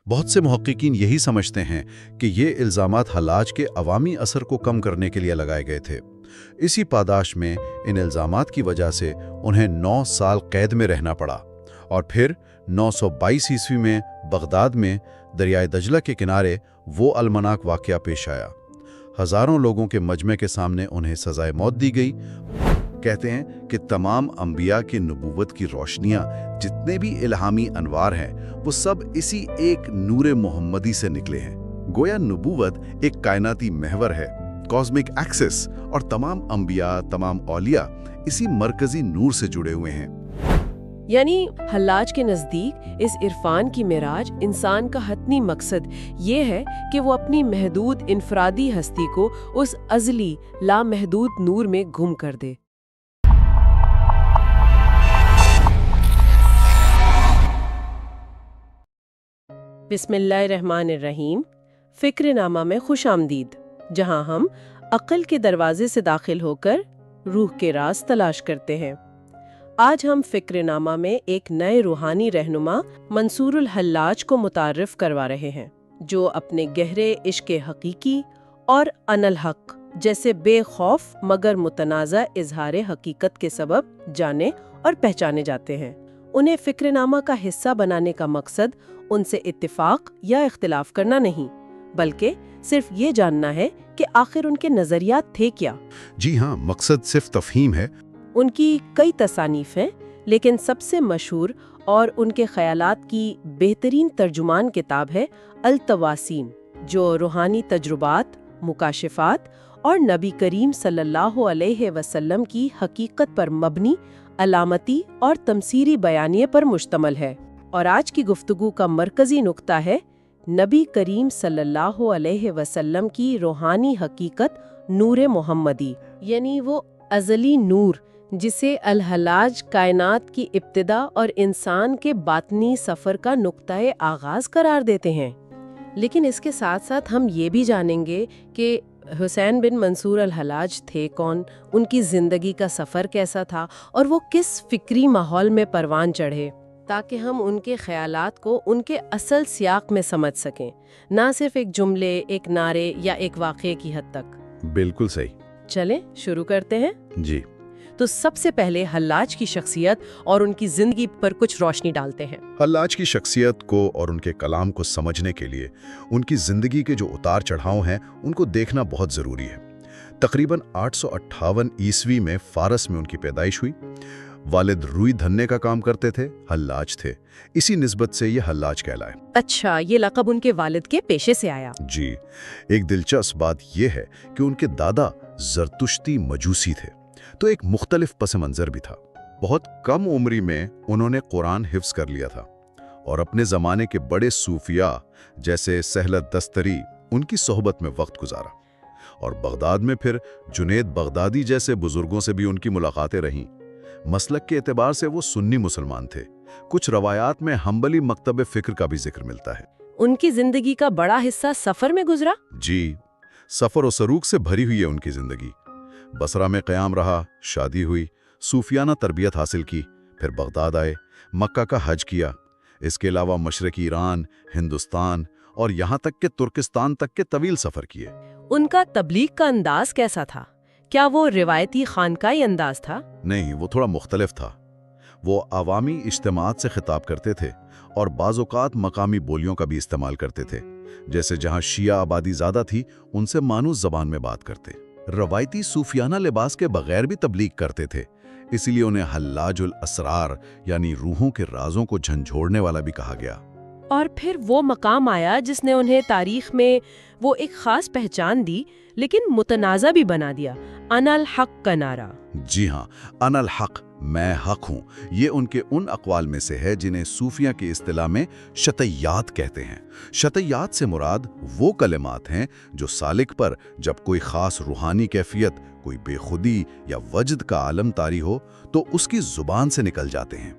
बहुत से मुहक्किकीन यही समझते हैं कि ये इल्ज़ामात हल्लाज के अवामी असर को कम करने के लिए लगाए गए थे। इसी पादाश में इन इल्ज़ामात की वजह से उन्हें 9 साल कैद में रहना पड़ा और फिर 922 ईस्वी में बगदाद में दरियाए दजला के किनारे वो अलमनाक वाक़या पेश आया। हज़ारों लोगों के मजमे के सामने उन्हें सज़ाए मौत दी गई। कहते हैं कि तमाम अंबिया की नबूवत की रोशनियाँ, जितने भी इल्हामी अनवार हैं, वो सब इसी एक नूरे मोहम्मदी से निकले हैं। गोया नबूवत एक कायनाती महवर है, कॉस्मिक एक्सिस, और तमाम अंबिया, तमाम औलिया इसी मरकजी नूर से जुड़े हुए हैं। यानी हल्लाज के नज़दीक इस इरफान की मिराज, इंसान का हतमी मकसद ये है कि वो अपनी महदूद इनफरादी हस्ती को उस अज़ली लामहदूद नूर में गुम कर दे। बिस्मिल्लाहिर्रहमानिर्रहीम। फ़िक्रनामा में खुश आमदीद, जहाँ हम अक़ल के दरवाजे से दाखिल होकर रूह के राज तलाश करते हैं। आज हम फ़िक्रनामा में एक नए रूहानी रहनुमा मंसूरुल हल्लाज को मुतारिफ करवा रहे हैं, जो अपने गहरे इश्क़ हकीकी और अनल हक जैसे बेखौफ मगर मुतनाज़ा इजहार हकीकत के सबब जाने और पहचाने जाते हैं। उन्हें फ़िक्रनामा का हिस्सा बनाने का मकसद उनसे इत्तिफाक या इख्तिलाफ करना नहीं, बल्कि सिर्फ ये जानना है कि आखिर उनके नज़रियात थे क्या। जी हाँ, मकसद सिर्फ तफहीम है। उनकी कई तसानीफ हैं, लेकिन सबसे मशहूर और उनके ख़यालात की बेहतरीन तर्जुमान किताब है अल-तवासीन, जो रूहानी तजुर्बात, मुकाशिफात और नबी करीम सल्लल्लाहु अलैहि वसल्लम की हकीकत पर मबनी अलामती और तमसीरी बयानिए पर मुश्तमल है। और आज की गुफ्तगू का मरकज़ी नुक्ता है नबी करीम सल्लल्लाहु अलैहि वसल्लम की रूहानी हकीकत नूर मोहम्मदी, यानी वो अज़ली नूर जिसे अल हल्लाज कायनात की इब्तिदा और इंसान के बातनी सफ़र का नुक्ताए आगाज़ करार देते हैं। लेकिन इसके साथ साथ हम ये भी जानेंगे कि हुसैन बिन मंसूर अल हल्लाज थे कौन, उनकी ज़िंदगी का सफ़र कैसा था और वो किस फ़िक्री माहौल में परवान चढ़े, ताकि हम उनके ख़यालात को उनके असल सियाक़ में समझ सकें, ना सिर्फ एक जुमले, एक नारे या एक वाक़े की हद तक। बिल्कुल सही। चलें शुरू करते हैं। जी, तो सबसे पहले हल्लाज की शख्सियत और उनकी ज़िंदगी पर कुछ रोशनी डालते हैं। हल्लाज की शख्सियत को और उनके कलाम को समझने के लिए उनकी ज़िंदगी के जो उतार चढ़ाव हैं, उनको देखना बहुत ज़रूरी है। तकरीबन 858 ईस्वी में फ़ारस में उनकी पैदाइश हुई। वालिद रुई धन्ने का काम करते थे, हल्लाज थे, इसी निस्बत से ये हल्लाज कहलाए। अच्छा, ये लक़ब उनके वालिद के पेशे से आया। जी, एक दिलचस्प बात यह है कि उनके दादा ज़रतुश्ती मजूसी थे, तो एक मुख्तलिफ पस मंज़र भी था। बहुत कम उम्री में उन्होंने कुरान हिफ्ज़ कर लिया था और अपने ज़माने के बड़े सूफिया जैसे सहलत दस्तरी उनकी सोहबत में वक्त गुजारा। और बगदाद में फिर जुनेद बगदादी जैसे बुजुर्गों से भी उनकी मुलाकातें रहीं। मसलक के एतबार से वो सुन्नी मुसलमान थे। कुछ रवायात में हम्बली मकतब फ़िक्र का भी जिक्र मिलता है। उनकी ज़िंदगी का बड़ा हिस्सा सफ़र में गुजरा। जी, सफ़र और सरूक से भरी हुई है उनकी ज़िंदगी। बसरा में क़याम रहा, शादी हुई, सूफियाना तरबियत हासिल की, फिर बगदाद आए, मक्का का हज किया। इसके अलावा मशरक़ी ईरान, हिंदुस्तान और यहाँ तक के तुर्किस्तान तक के तवील सफ़र किए। उनका तबलीग का अंदाज कैसा था? क्या वो रिवायती खानकाई अंदाज था? नहीं, वो थोड़ा मुख्तलिफ था। वो अवामी इज्तिमात से खिताब करते थे और बाज़-औक़ात मकामी बोलियों का भी इस्तेमाल करते थे। जैसे जहाँ शिया आबादी ज़्यादा थी, उनसे मानूस ज़बान में बात करते। रवायती सूफियाना लिबास के बगैर भी तबलीग करते थे, इसीलिए उन्हें हल्लाजुल असरार यानी रूहों के राजों को झंझोड़ने वाला भी कहा गया। और फिर वो मकाम आया जिसने उन्हें तारीख में वो एक ख़ास पहचान दी, लेकिन मुतनाज़ा भी बना दिया, अनल हक का नारा। जी हाँ, अनल हक, मैं हक हूँ, ये उनके उन अक़वाल में से है जिन्हें सूफिया की इस्तिलाह में शतैयात कहते हैं। शतैयात से मुराद वो कलिमात हैं जो सालिक पर जब कोई ख़ास रूहानी कैफियत, कोई बेखुदी या वजद का आलम तारी हो तो उसकी ज़ुबान से निकल जाते हैं।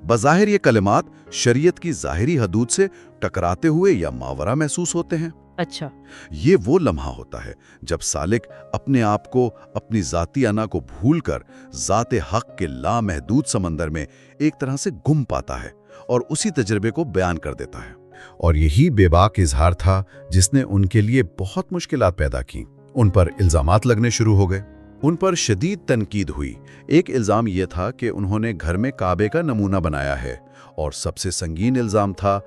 बज़ाहिर ये कलिमात शरीयत की ज़ाहिरी हदूद से टकराते हुए या मावरा महसूस होते हैं। अच्छा, ये वो लम्हा होता है जब सालिक अपने आप को, अपनी ज़ाती अना को भूलकर ज़ाते हक के लामहदूद समंदर में एक तरह से गुम पाता है और उसी तजर्बे को बयान कर देता है। और यही बेबाक इजहार था जिसने उनके लिए बहुत मुश्किलात पैदा की। उन पर इल्जामात लगने शुरू हो गए। उन पर शदीद तनकीद हुई। एक इल्ज़ाम ये था कि उन्होंने घर में काबे का नमूना बनाया है, और सबसे संगीन इल्ज़ाम था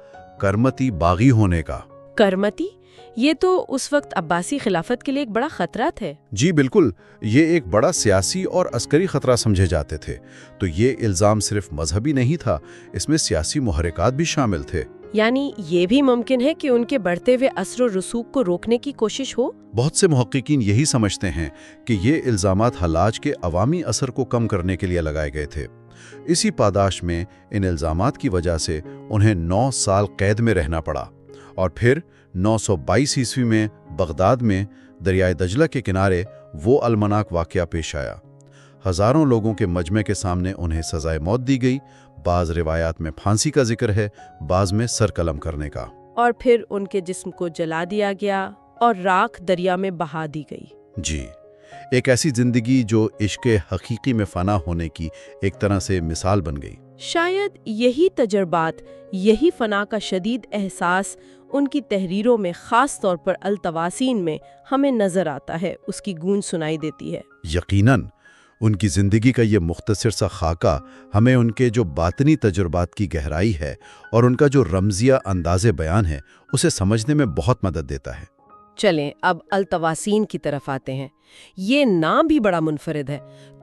करमती बागी होने का। करमती? ये तो उस वक्त अब्बासी खिलाफत के लिए एक बड़ा खतरा थे। जी बिल्कुल, ये एक बड़ा सियासी और अस्करी खतरा समझे जाते थे। तो ये इल्ज़ाम सिर्फ मजहबी नहीं था, इसमें सियासी मुहर्रिकात भी शामिल थे। यानी ये भी मुमकिन है कि उनके बढ़ते हुए असर और रसूख को रोकने की कोशिश हो। बहुत से मुहक्किकीन यही समझते हैं कि ये इल्ज़ामात हल्लाज के अवामी असर को कम करने के लिए लगाए गए थे। इसी पादाश में इन इल्ज़ामात की वजह से उन्हें 9 साल कैद में रहना पड़ा, और फिर 922 ईस्वी में बगदाद में दरियाए दजला के किनारे वो अलमनाक वाक़या पेश आया। हज़ारों लोगों के मजमे के सामने उन्हें सज़ाए मौत दी गई। बाज़ रिवायात में फांसी का जिक्र है, बाज़ में सर कलम करने का। और फिर उनके जिस्म को जला दिया गया और राख दरिया में बहा दी गई। जी, एक ऐसी जिंदगी जो इश्क़े हकीकी में फना होने की एक तरह से मिसाल बन गई। शायद यही तजर्बात, यही फना का शदीद एहसास उनकी तहरीरों में, ख़ास तौर पर अल-तवासीन में हमें नज़र आता है, उसकी गूंज सुनाई देती है। यकीनन उनकी ज़िंदगी का ये मुख्तसर सा खाका हमें उनके जो बातनी तजुर्बात की गहराई है और उनका जो रमजिया अंदाज़े बयान है, उसे समझने में बहुत मदद देता है। चलें अब अल-तवासीन की तरफ आते हैं। ये नाम भी बड़ा मुनफरिद है।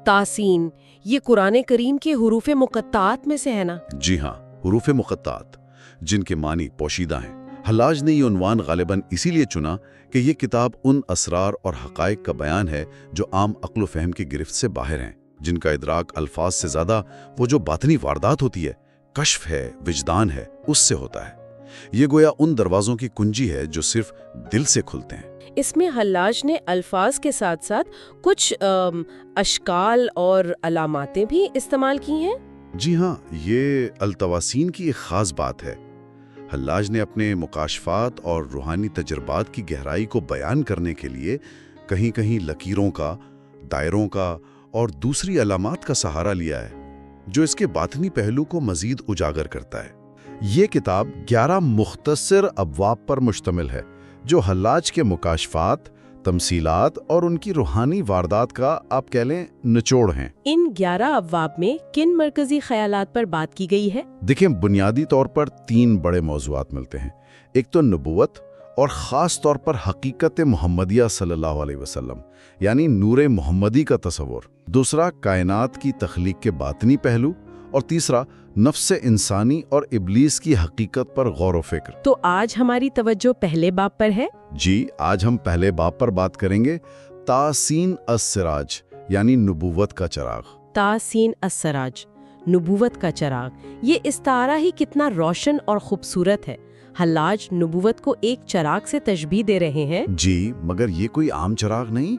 तासीन, ये कुरान करीम के हुरूफ मुक़त्तात में से है ना? जी हाँ, हुरूफ मुक़त्तात, जिनके मानी पोशीदा हैं। हल्लाज ने ये उन्वान गालिबन इसीलिए चुना कि ये किताब उन असरार और हक़ाइक़ का बयान है जो आम अक्ल व फ़हम की गिरफ्त से बाहर हैं, जिनका इदराक अल्फाज से ज़्यादा वो जो बातनी वारदात होती है, कश्फ है, विजदान है, उससे होता है। ये गोया उन दरवाज़ों की कुंजी है जो सिर्फ दिल से खुलते हैं। इसमें हल्लाज ने अल्फाज के साथ साथ कुछ अशकाल और अलामातें भी इस्तेमाल की हैं। जी हाँ, ये अल-तवासीन की एक ख़ास बात है। हल्लाज ने अपने मुकाशफात और रूहानी तजर्बात की गहराई को बयान करने के लिए कहीं कहीं लकीरों का, दायरों का और दूसरी अलामात का सहारा लिया है, जो इसके बातनी पहलू को मज़ीद उजागर करता है। ये किताब 11 मुख्तसर अबवाब पर मुश्तमिल है, जो हल्लाज के मुकाशफात, तमसीलात और उनकी रूहानी वारदात का आप कह लें निचोड़ हैं। इन 11 अबवाब में किन मरकजी ख्यालात पर बात की गई है? देखिए, बुनियादी तौर पर 3 बड़े मौज़ूआत मिलते हैं। एक तो नबूवत और ख़ास तौर पर हकीकत मुहम्मदिया सल्लल्लाहु अलैहि वसल्लम, यानी नूर मुहम्मदी का तस्वुर। दूसरा, कायनात की तख्लीक के बातनी पहलू। और तीसरा, नफ्स इंसानी और इब्लीस की हकीकत पर गौर व फिक्र। तो आज हमारी तवज्जो पहले बाब पर है। जी, आज हम पहले बाब पर बात करेंगे, तासीन अस-सिराज, यानी नबूवत का चिराग। तासीन अस-सिराज, नबूवत का चिराग। ये इस्तारा ही कितना रोशन और खूबसूरत है। हल्लाज नबूवत को एक चिराग से तशबीह दे रहे हैं। जी, मगर ये कोई आम चिराग नहीं।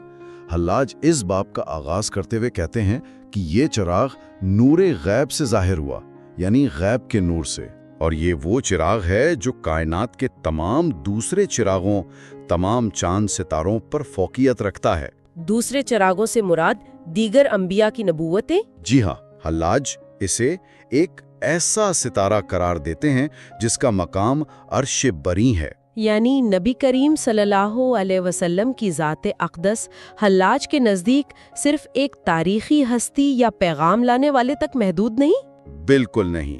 हल्लाज इस बाब का आगाज करते हुए कहते हैं कि ये चिराग नूरे गैब से जाहिर हुआ, यानी गैब के नूर से। और ये वो चिराग है जो कायनात के तमाम दूसरे चिरागों, तमाम चांद सितारों पर फौकियत रखता है। दूसरे चिरागों से मुराद दीगर अंबिया की नबूवतें? जी हाँ, हल्लाज इसे एक ऐसा सितारा करार देते हैं जिसका मकाम अर्श बरी है। यानी नबी करीम सल्लल्लाहु अलैहि वसल्लम की ज़ात अक़दस हल्लाज के नज़दीक सिर्फ एक तारीखी हस्ती या पैगाम लाने वाले तक महदूद नहीं? बिल्कुल नहीं।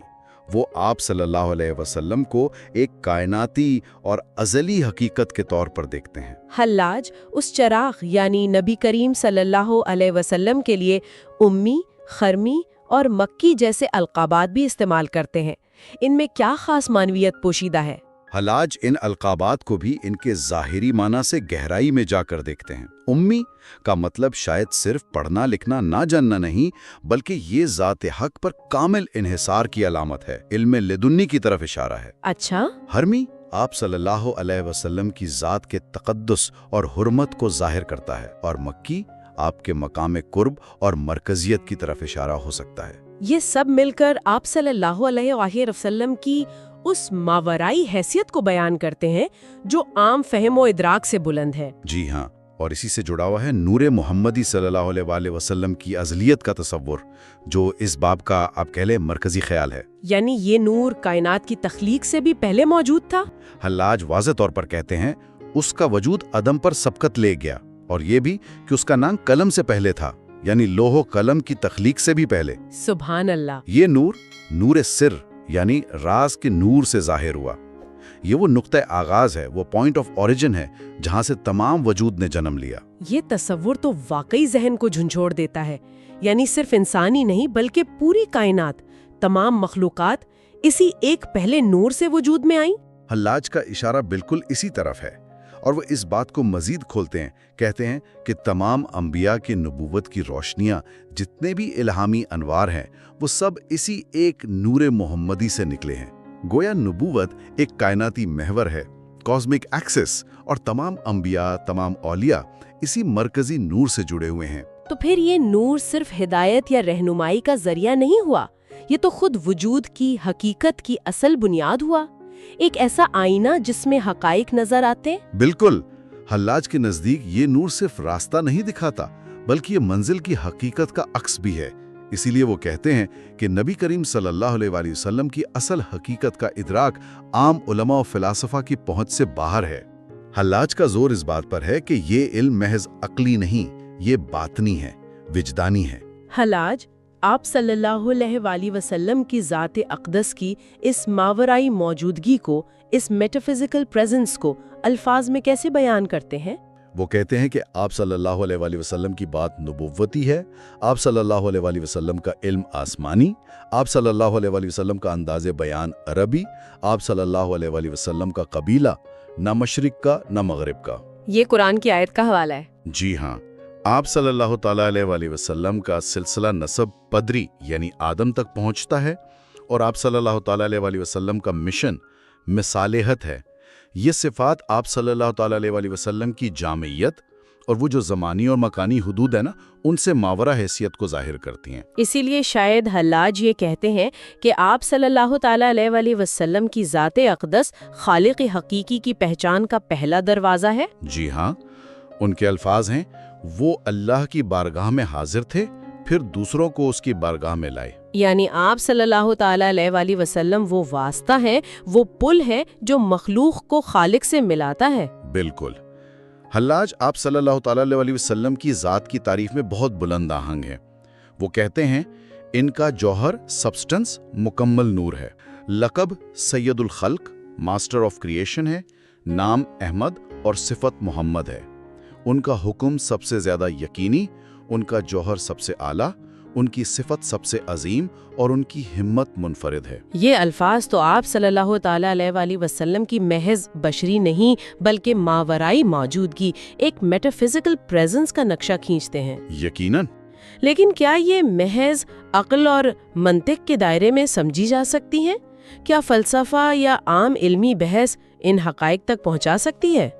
वो आप सल्लल्लाहु अलैहि वसल्लम को एक कायनाती और अज़ली हकीकत के तौर पर देखते हैं। हल्लाज उस चिराग यानी नबी करीम सल्लल्लाहु अलैहि वसल्लम के लिए उम्मी, खरमी और मक्की जैसे अलक़ाबात भी इस्तेमाल करते हैं। इनमें क्या ख़ास मानवियत पोशीदा है? हल्लाज इन अलक़ाबात को भी इनके ज़ाहिरी माना से गहराई में जाकर देखते हैं। उम्मी का मतलब शायद सिर्फ पढ़ना लिखना ना जानना नहीं, बल्कि ये ज़ात हक पर कामिल इन्हिसार की अलामत है, इल्म लदुन्नी की तरफ इशारा है। अच्छा। हरमी आप सल्लल्लाहु अलैहि वसल्लम की ज़ात के तक़द्दुस और हुर्मत को ज़ाहिर करता है, और मक्की आपके मकाम कुर्ब और मरकजियत की तरफ इशारा हो सकता है। ये सब मिलकर आप सल्लल्लाहु अलैहि वसल्लम की उस मावराई हैसियत को बयान करते हैं जो आम फहम व इदराक से बुलंद है। जी हाँ, और इसी से जुड़ा हुआ है नूर मोहम्मदी सल्लल्लाहु अलैहि वसल्लम की अज़लियत का तसव्वुर, जो इस बाब का आप कह लें मरकजी ख्याल है। यानी ये नूर कायनात की तख्लीक से भी पहले मौजूद था? हल्लाज वाज़े तौर पर कहते हैं उसका वजूद अदम पर सबकत ले गया, और ये भी कि उसका नाम कलम से पहले था, यानी लोहो कलम की तख्लीक से भी पहले। सुभान अल्लाह। ये नूर नूर सिर यानी राज के नूर से जाहिर हुआ। ये वो नुक्ता आगाज है, वो पॉइंट ऑफ ओरिजिन है जहां से तमाम वजूद ने जन्म लिया। ये तसव्वुर तो वाकई जहन को झंझोड़ देता है। यानी सिर्फ इंसान ही नहीं बल्कि पूरी कायनात, तमाम मखलूकात इसी एक पहले नूर से वजूद में आई। हल्लाज का इशारा बिल्कुल इसी तरफ है, और वो इस बात को मजीद खोलते हैं। कहते हैं कि तमाम अंबिया की नबूवत की रोशनियां, जितने भी इल्हामी अनवार हैं, वो सब इसी एक नूर मोहम्मदी से निकले हैं। गोया नबूवत एक कायनाती महवर है, कॉस्मिक एक्सिस, और तमाम अंबिया, तमाम औलिया इसी मरकजी नूर से जुड़े हुए हैं। तो फिर ये नूर सिर्फ हिदायत या रहनुमाई का जरिया नहीं हुआ, ये तो खुद वजूद की, हकीकत की असल बुनियाद हुआ। एक ऐसा आईना जिसमें हकाइक नजर आते। बिल्कुल। हल्लाज के नजदीक ये नूर सिर्फ रास्ता नहीं दिखाता, बल्कि ये मंजिल की हकीकत का अक्स भी है। इसीलिए वो कहते हैं कि नबी करीम सल्लल्लाहु अलैहि वसल्लम की असल हकीकत का इदराक आम उलमा और फिलासफा की पहुंच से बाहर है। हल्लाज का जोर इस बात पर है कि ये इल्म महज अक्ली नहीं, ये बातनी है, विजदानी है। हल्लाज आप सल्लल्लाहु अलैहि वसल्लम की ज़ात अक़दस की इस मावराई मौजूदगी को, इस मेटाफिजिकल प्रेजेंस को अल्फाज में कैसे बयान करते हैं? वो कहते हैं कि आप सल्लल्लाहु अलैहि वसल्लम की बात नबुव्वती है, आप सल्लल्लाहु अलैहि वसल्लम का इल्म आसमानी, आप सल्लल्लाहु अलैहि वसल्लम का अंदाज़े बयान अरबी, आप सल्लल्लाहु अलैहि वसल्लम का कबीला न मशरिक का न मगरिब का। ये कुरान की आयत का हवाला है। जी हाँ। आप सल्लल्लाहु ताला अलैहि वसल्लम का सिलसिला नसब पदरी यानी आदम तक पहुँचता है, और आप सल्लल्लाहु ताला अलैहि वसल्लम का मिशन मिसालेहत है। ये सिफ़ात आप सल्लल्लाहु ताला अलैहि वसल्लम की जामियत और वो जो ज़मानी और मकानी हुदूद है ना, उनसे मावरा हैसियत को जाहिर करती हैं। इसीलिए शायद हल्लाज ये कहते हैं कि आप सल्लल्लाहु ताला अलैहि वसल्लम की ज़ात अक़दस खालिक़ हकीकी की पहचान का पहला दरवाज़ा है। जी हाँ। उनके अल्फाज हैं, वो अल्लाह की बारगाह में हाजिर थे, फिर दूसरों को उसकी बारगाह में लाए। यानी आप सल्लल्लाहु ताला अलैहि वसल्लम वो वास्ता है, वो पुल है जो मखलूक को खालिक से मिलाता है। बिल्कुल। हल्लाज आप सल्लल्लाहु ताला अलैहि वसल्लम की ज़ात की तारीफ में बहुत बुलंद आहंग है। वो कहते हैं इनका जौहर सब्सटेंस मुकम्मल नूर है, लक़ब सैयदुल खल्क मास्टर ऑफ क्रिएशन है, नाम अहमद और सिफत मोहम्मद है। उनका हुक्म सबसे ज़्यादा यकीनी, उनका जौहर सबसे आला, उनकी सिफत सबसे अजीम और उनकी हिम्मत मुनफरिद है। ये अल्फाज तो आप सल्लल्लाहु ताला अलैहि वसल्लम की महज बशरी नहीं बल्कि मावराई मौजूदगी, एक मेटाफिजिकल प्रेजेंस का नक्शा खींचते हैं। यकीनन। लेकिन क्या ये महज अक्ल और मंतिक के दायरे में समझी जा सकती हैं? क्या फ़लसफ़ा या आम इल्मी बहस इन हक़ाइक़ तक पहुँचा सकती है?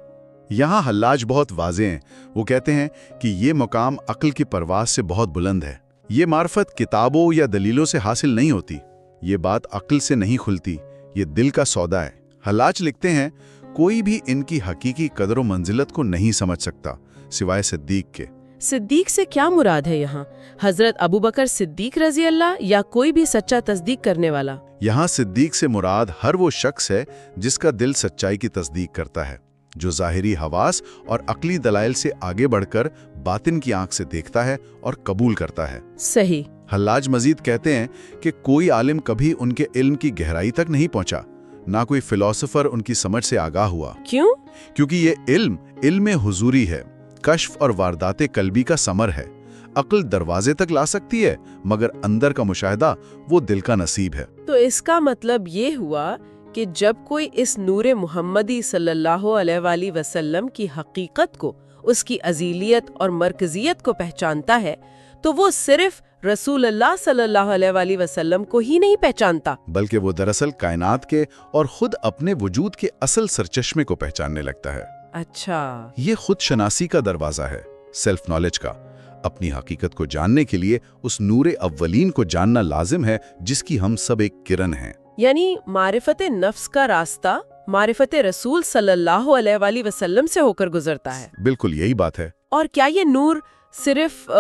यहाँ हल्लाज बहुत वाज़े हैं। वो कहते हैं कि ये मुकाम अक्ल की परवाज़ से बहुत बुलंद है। ये मार्फत किताबों या दलीलों से हासिल नहीं होती, ये बात अक्ल से नहीं खुलती, ये दिल का सौदा है। हल्लाज लिखते हैं कोई भी इनकी हकीकी कदर व मंजिलत को नहीं समझ सकता सिवाय सिद्दीक के। सिद्दीक से क्या मुराद है यहाँ? हजरत अबू बकर सिद्दीक रजी अल्लाह या कोई भी सच्चा तस्दीक करने वाला? यहाँ सिद्दीक से मुराद हर वो शख्स है जिसका दिल सच्चाई की तस्दीक करता है, जो ज़ाहिरी हवास और अक्ली दलाइल से आगे बढ़कर बातिन की आंख से देखता है और कबूल करता है। सही। हल्लाज मजीद कहते हैं कि कोई आलिम कभी उनके इल्म की गहराई तक नहीं पहुंचा, ना कोई फिलोसोफर उनकी समझ से आगाह हुआ। क्यों? क्योंकि ये इल्म हुजूरी है, कश्फ और वारदाते कल्बी का समर है। अक्ल दरवाजे तक ला सकती है, मगर अंदर का मुशाहिदा वो दिल का नसीब है। तो इसका मतलब ये हुआ कि जब कोई इस नूरे मुहम्मदी सल्लल्लाहु अलैहि वसल्लम की हकीकत को, उसकी अजीलियत और मरकजियत को पहचानता है, तो वो सिर्फ रसूल अल्लाह सल्लल्लाहु अलैहि वसल्लम को ही नहीं पहचानता, बल्कि वो दरअसल कायनात के और खुद अपने वजूद के असल सरचश्मे को पहचानने लगता है। अच्छा, ये खुद शनासी का दरवाजा है, सेल्फ नॉलेज का। अपनी हकीकत को जानने के लिए उस नूरे अव्वलीन को जानना लाजिम है, जिसकी हम सब एक किरण हैं। यानी मारिफत नफ्स का रास्ता معرفت رسول صلی اللہ علیہ وآلہ وسلم سے ہو کر گزرتا ہے۔ بالکل یہی بات ہے۔ اور کیا یہ نور صرف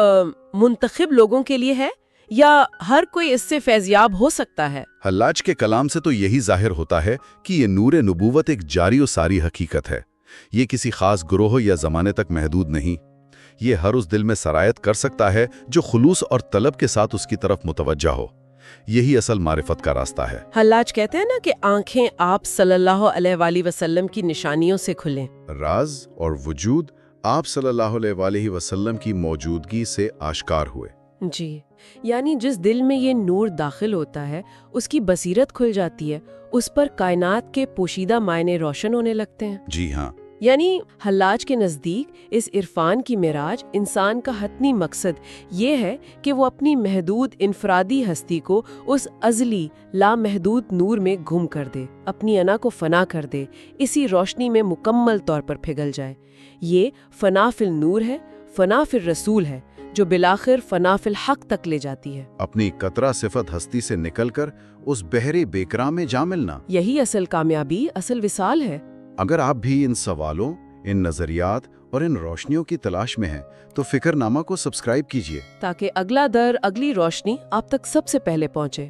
منتخب لوگوں کے لیے ہے یا ہر کوئی اس سے فیضیاب ہو سکتا ہے؟ حلاج کے کلام سے تو یہی ظاہر ہوتا ہے کہ یہ نور نبوت ایک جاری و ساری حقیقت ہے۔ یہ کسی خاص گروہ یا زمانے تک محدود نہیں۔ یہ ہر اس دل میں سرایت کر سکتا ہے جو خلوص اور طلب کے ساتھ اس کی طرف متوجہ ہو۔ یہی اصل معرفت کا راستہ ہے۔ حلاج کہتے ہیں نا کہ آنکھیں آپ صلی اللہ علیہ وآلہ وسلم کی نشانیوں سے کھلیں۔ راز اور وجود آپ صلی اللہ علیہ وآلہ وسلم کی موجودگی سے آشکار ہوئے۔ جی، یعنی جس دل میں یہ نور داخل ہوتا ہے اس کی بصیرت کھل جاتی ہے، اس پر کائنات کے پوشیدہ معنی روشن ہونے لگتے ہیں۔ جی ہاں، یعنی حلاج کے نزدیک اس عرفان کی معراج انسان کا حتمی مقصد یہ ہے کہ وہ اپنی محدود انفرادی ہستی کو اس ازلی لامحدود نور میں گم کر دے، اپنی انا کو فنا کر دے، اسی روشنی میں مکمل طور پر پگھل جائے۔ یہ فنا فی النور ہے، فنا فی الرسول ہے، جو بالآخر فنا فی الحق تک لے جاتی ہے۔ اپنی قطرہ صفت ہستی سے نکل کر اس بحر بیکراں میں جا ملنا، یہی اصل کامیابی، اصل وصال ہے۔ اگر آپ بھی ان سوالوں، ان نظریات اور ان روشنیوں کی تلاش میں ہیں تو فکر نامہ کو سبسکرائب کیجیے تاکہ اگلا در، اگلی روشنی آپ تک سب سے پہلے پہنچے۔